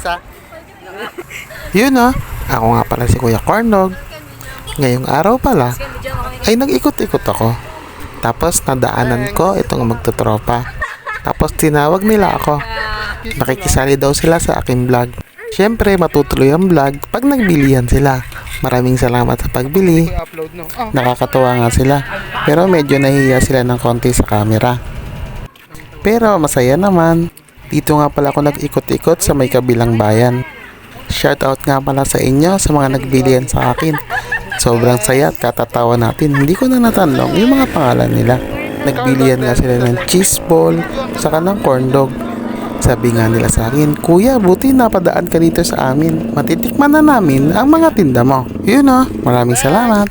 ha. Yun ako nga pala si Kuya Corndog. Ngayong araw pala ay nag-ikot-ikot ako. Tapos nadaanan ko itong magtutropa. Tapos tinawag nila ako. Nakikisali daw sila sa aking vlog. Siyempre matutuloy ang vlog pag nagbilihan sila. Maraming salamat sa pagbili. Nakakatuwa nga sila. Pero medyo nahihiya sila ng konti sa camera. Pero masaya naman. Dito nga pala ako nag-ikot-ikot sa may kabilang bayan. Shoutout nga pala sa inyo sa mga nagbilihan sa akin. Sobrang saya at katatawa natin. Hindi ko na natanong yung mga pangalan nila. Nagbilihan nga sila ng cheese ball saka ng corn dog. Sabi nga nila sa akin, Kuya, buti napadaan ka dito sa amin. Matitikman na namin ang mga tinda mo. Yun maraming salamat.